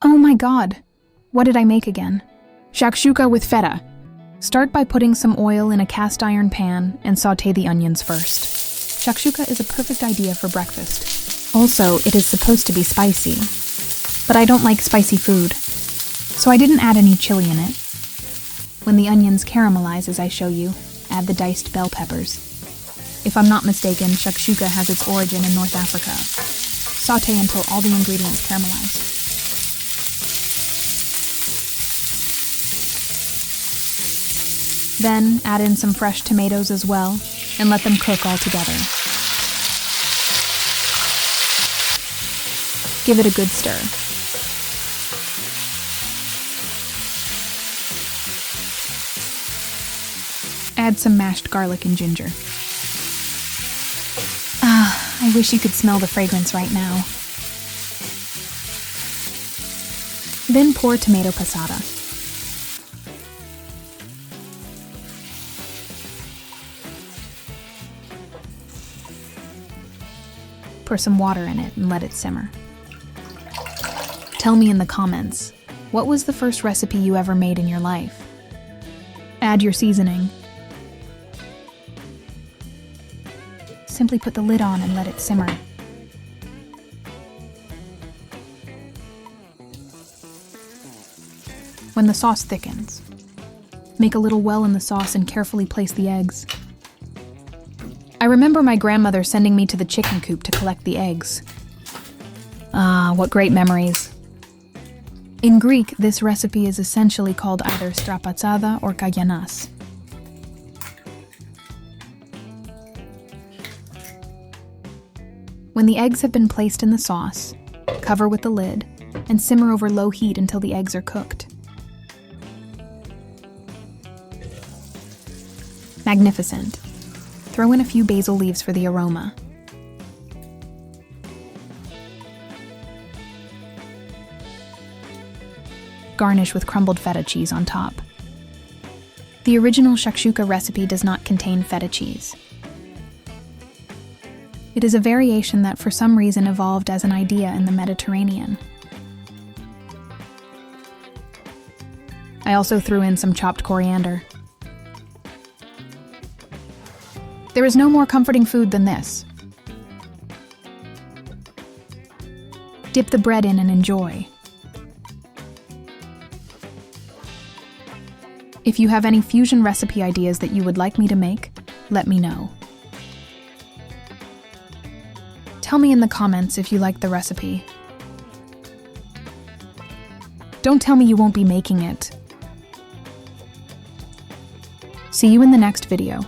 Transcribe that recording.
Oh my god! What did I make again? Shakshuka with feta. Start by putting some oil in a cast iron pan and sauté the onions first. Shakshuka is a perfect idea for breakfast. Also, it is supposed to be spicy. But I don't like spicy food, so I didn't add any chili in it. When the onions caramelize as I show you, add the diced bell peppers. If I'm not mistaken, shakshuka has its origin in North Africa. Sauté until all the ingredients caramelize. Then add in some fresh tomatoes as well, and let them cook all together. Give it a good stir. Add some mashed garlic and ginger. I wish you could smell the fragrance right now. Then pour tomato passata. Pour some water in it and let it simmer. Tell me in the comments, what was the first recipe you ever made in your life? Add your seasoning. Simply put the lid on and let it simmer. When the sauce thickens, make a little well in the sauce and carefully place the eggs. I remember my grandmother sending me to the chicken coop to collect the eggs. Ah, what great memories. In Greek, this recipe is essentially called either strapatsada or kagyanas. When the eggs have been placed in the sauce, cover with the lid and simmer over low heat until the eggs are cooked. Magnificent. Throw in a few basil leaves for the aroma. Garnish with crumbled feta cheese on top. The original shakshuka recipe does not contain feta cheese. It is a variation that for some reason evolved as an idea in the Mediterranean. I also threw in some chopped coriander. There is no more comforting food than this. Dip the bread in and enjoy. If you have any fusion recipe ideas that you would like me to make, let me know. Tell me in the comments if you like the recipe. Don't tell me you won't be making it. See you in the next video.